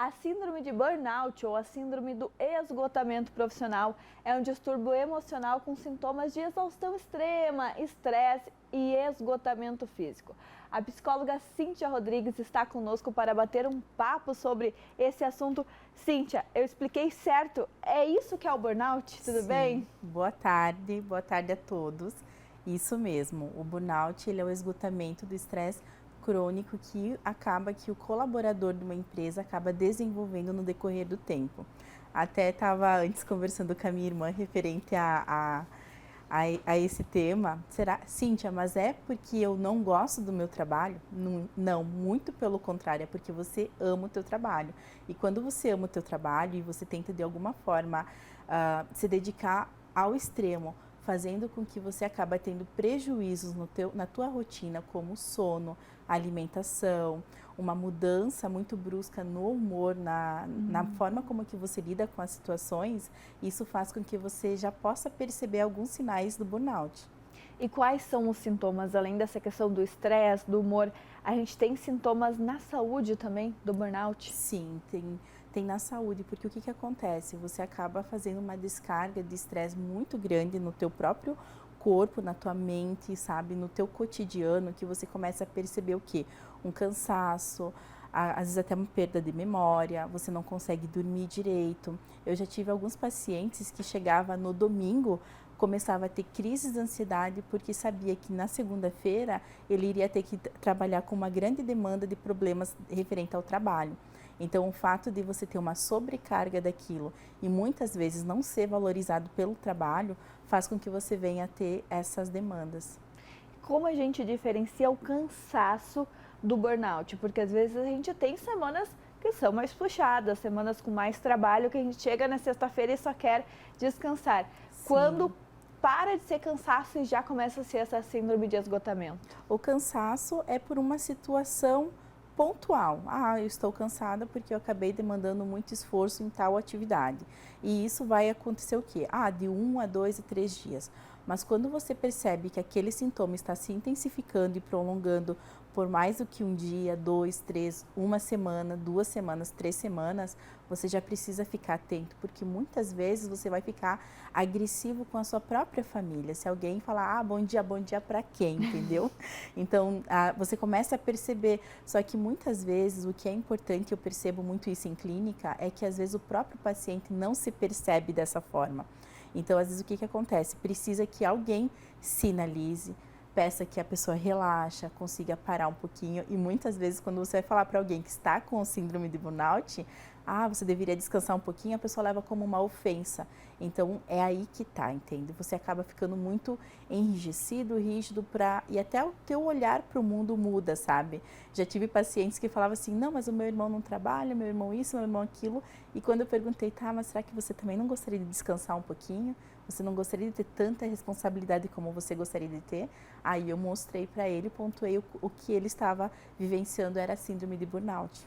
A síndrome de burnout ou a síndrome do esgotamento profissional é um distúrbio emocional com sintomas de exaustão extrema, estresse e esgotamento físico. A psicóloga Cíntia Rodrigues está conosco para bater um papo sobre esse assunto. Cíntia, eu expliquei certo? É isso que é o burnout? Tudo bem? Boa tarde a todos. Isso mesmo, o burnout ele é o esgotamento do estresse crônico que o colaborador de uma empresa acaba desenvolvendo no decorrer do tempo. Até estava antes conversando com a minha irmã referente a esse tema. Será, Cíntia, mas é porque eu não gosto do meu trabalho? Não, não, muito pelo contrário, é porque você ama o teu trabalho. E quando você ama o teu trabalho e você tenta de alguma forma se dedicar ao extremo, fazendo com que você acaba tendo prejuízos na tua rotina, como sono, alimentação, uma mudança muito brusca no humor, na forma como que você lida com as situações, isso faz com que você já possa perceber alguns sinais do burnout. E quais são os sintomas? Além dessa questão do estresse, do humor, a gente tem sintomas na saúde também do burnout? Sim, tem na saúde, porque o que acontece? Você acaba fazendo uma descarga de estresse muito grande no teu próprio corpo, na tua mente, sabe, no teu cotidiano, que você começa a perceber o quê? Um cansaço, às vezes até uma perda de memória, você não consegue dormir direito. Eu já tive alguns pacientes que chegava no domingo, começava a ter crises de ansiedade porque sabia que na segunda-feira ele iria ter que trabalhar com uma grande demanda de problemas referente ao trabalho. Então, o fato de você ter uma sobrecarga daquilo e muitas vezes não ser valorizado pelo trabalho faz com que você venha a ter essas demandas. Como a gente diferencia o cansaço do burnout? Porque às vezes a gente tem semanas que são mais puxadas, semanas com mais trabalho, que a gente chega na sexta-feira e só quer descansar. Sim. Quando para de ser cansaço e já começa a ser essa síndrome de esgotamento? O cansaço é por uma situação pontual. Ah, eu estou cansada porque eu acabei demandando muito esforço em tal atividade. E isso vai acontecer o quê? Ah, de 1 a 2 a 3 dias. Mas quando você percebe que aquele sintoma está se intensificando e prolongando por mais do que um dia, 2, 3, uma semana, 2 semanas, 3 semanas, você já precisa ficar atento, porque muitas vezes você vai ficar agressivo com a sua própria família. Se alguém falar, bom dia para quem, entendeu? Então, você começa a perceber, só que muitas vezes o que é importante, eu percebo muito isso em clínica, é que às vezes o próprio paciente não se percebe dessa forma. Então, às vezes, o que acontece? Precisa que alguém sinalize, peça que a pessoa relaxa, consiga parar um pouquinho. E muitas vezes, quando você vai falar para alguém que está com síndrome de burnout, você deveria descansar um pouquinho, a pessoa leva como uma ofensa. Então, é aí que tá, entende? Você acaba ficando muito enrijecido, rígido, e até o teu olhar para o mundo muda, sabe? Já tive pacientes que falavam assim, não, mas o meu irmão não trabalha, meu irmão isso, meu irmão aquilo. E quando eu perguntei, mas será que você também não gostaria de descansar um pouquinho? Você não gostaria de ter tanta responsabilidade como você gostaria de ter? Aí eu mostrei para ele, pontuei o que ele estava vivenciando era a síndrome de burnout.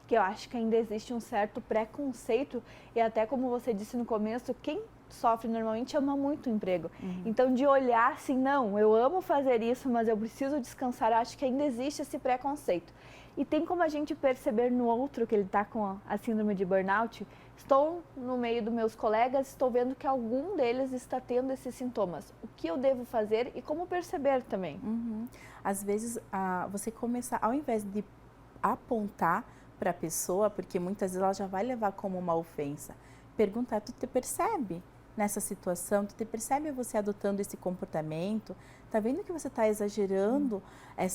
Que eu acho que ainda existe um certo preconceito e até como você disse no começo, quem sofre normalmente ama muito o emprego. Então de olhar assim, não, eu amo fazer isso, mas eu preciso descansar, eu acho que ainda existe esse preconceito. E tem como a gente perceber no outro que ele está com a síndrome de burnout? Estou no meio dos meus colegas, estou vendo que algum deles está tendo esses sintomas. O que eu devo fazer e como perceber também? Às vezes, você começar, ao invés de apontar para a pessoa, porque muitas vezes ela já vai levar como uma ofensa, perguntar, tu te percebe nessa situação? Tu te percebe você adotando esse comportamento? Tá vendo que você está exagerando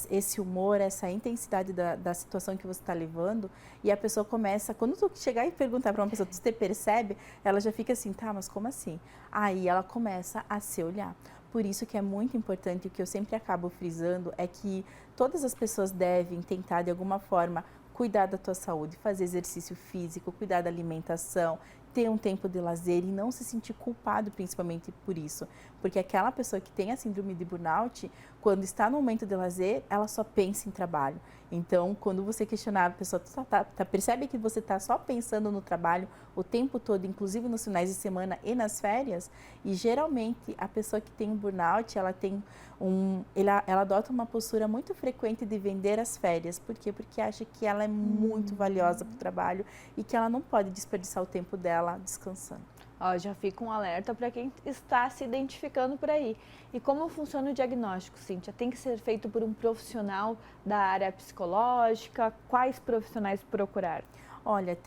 esse humor, essa intensidade da situação que você está levando? E a pessoa começa, quando tu chegar e perguntar para uma pessoa, tu te percebe? Ela já fica assim, mas como assim? Aí ela começa a se olhar. Por isso que é muito importante, o que eu sempre acabo frisando, é que todas as pessoas devem tentar, de alguma forma, cuidar da tua saúde, fazer exercício físico, cuidar da alimentação, ter um tempo de lazer e não se sentir culpado principalmente por isso. Porque aquela pessoa que tem a síndrome de burnout, quando está no momento de lazer, ela só pensa em trabalho. Então, quando você questionar a pessoa, percebe que você está só pensando no trabalho o tempo todo, inclusive nos finais de semana e nas férias, e geralmente a pessoa que tem um burnout, ela adota uma postura muito frequente de vender as férias. Por quê? Porque acha que ela é muito valiosa para o trabalho e que ela não pode desperdiçar o tempo dela descansando. Ó, já fica um alerta para quem está se identificando por aí. E como funciona o diagnóstico, Cíntia? Tem que ser feito por um profissional da área psicológica? Quais profissionais procurar? Olha,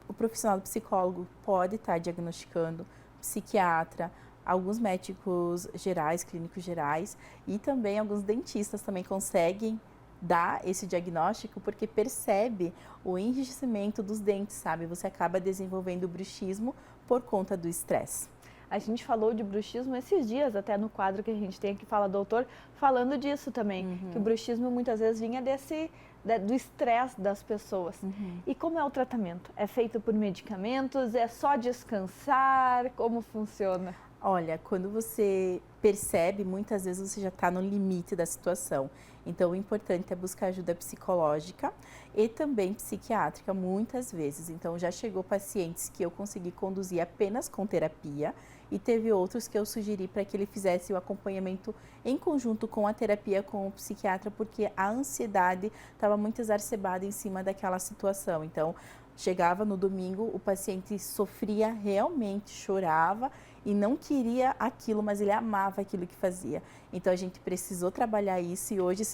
o profissional do psicólogo pode estar diagnosticando, psiquiatra, alguns médicos gerais, clínicos gerais, e também alguns dentistas também conseguem dar esse diagnóstico porque percebe o enrijecimento dos dentes, sabe? Você acaba desenvolvendo bruxismo por conta do estresse. A gente falou de bruxismo esses dias, até no quadro que a gente tem aqui, Fala Doutor, falando disso também, que o bruxismo muitas vezes vinha do estresse das pessoas. E como é o tratamento? É feito por medicamentos? É só descansar? Como funciona? Olha, quando você percebe, muitas vezes você já está no limite da situação. Então, o importante é buscar ajuda psicológica e também psiquiátrica, muitas vezes. Então, já chegou pacientes que eu consegui conduzir apenas com terapia e teve outros que eu sugeri para que ele fizesse o acompanhamento em conjunto com a terapia com o psiquiatra, porque a ansiedade estava muito exacerbada em cima daquela situação. Então, chegava no domingo, o paciente sofria realmente, chorava e não queria aquilo, mas ele amava aquilo que fazia. Então a gente precisou trabalhar isso e hoje,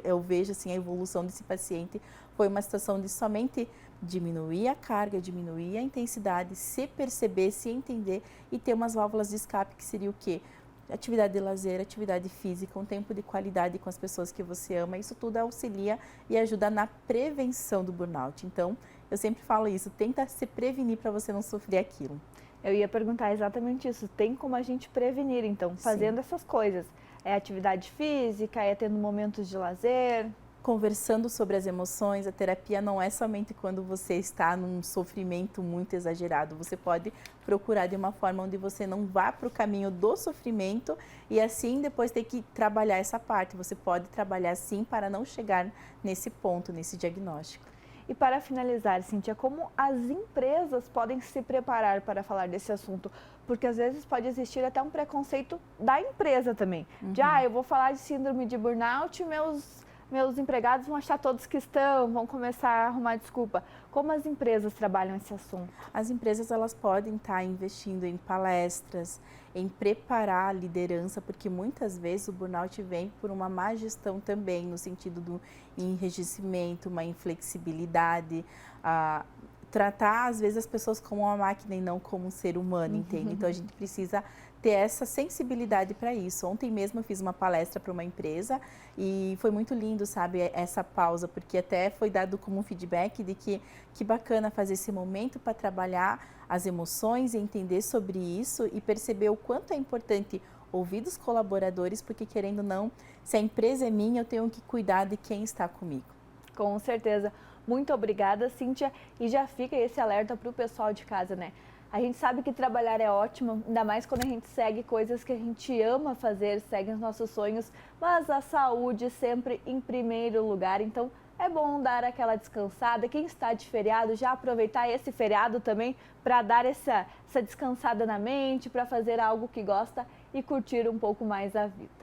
eu vejo assim a evolução desse paciente, foi uma situação de somente diminuir a carga, diminuir a intensidade, se perceber, se entender e ter umas válvulas de escape, que seria o quê? Atividade de lazer, atividade física, um tempo de qualidade com as pessoas que você ama, isso tudo auxilia e ajuda na prevenção do burnout. Então, eu sempre falo isso, tenta se prevenir para você não sofrer aquilo. Eu ia perguntar exatamente isso, tem como a gente prevenir, então, fazendo essas coisas? É atividade física, é tendo momentos de lazer? Conversando sobre as emoções, a terapia não é somente quando você está num sofrimento muito exagerado. Você pode procurar de uma forma onde você não vá para o caminho do sofrimento e assim depois ter que trabalhar essa parte. Você pode trabalhar sim para não chegar nesse ponto, nesse diagnóstico. E para finalizar, Cíntia, como as empresas podem se preparar para falar desse assunto? Porque às vezes pode existir até um preconceito da empresa também. Eu vou falar de síndrome de burnout, meus empregados vão achar todos que estão, vão começar a arrumar desculpa. Como as empresas trabalham esse assunto? As empresas elas podem estar investindo em palestras, em preparar a liderança, porque muitas vezes o burnout vem por uma má gestão também, no sentido do enrijecimento, uma inflexibilidade, tratar às vezes as pessoas como uma máquina e não como um ser humano, entende? Então a gente precisa ter essa sensibilidade para isso. Ontem mesmo eu fiz uma palestra para uma empresa e foi muito lindo, sabe, essa pausa, porque até foi dado como um feedback de que bacana fazer esse momento para trabalhar as emoções e entender sobre isso e perceber o quanto é importante ouvir dos colaboradores, porque querendo ou não, se a empresa é minha, eu tenho que cuidar de quem está comigo. Com certeza. Muito obrigada, Cíntia. E já fica esse alerta para o pessoal de casa, né? A gente sabe que trabalhar é ótimo, ainda mais quando a gente segue coisas que a gente ama fazer, segue os nossos sonhos, mas a saúde sempre em primeiro lugar. Então, é bom dar aquela descansada. Quem está de feriado, já aproveitar esse feriado também para dar essa descansada na mente, para fazer algo que gosta e curtir um pouco mais a vida.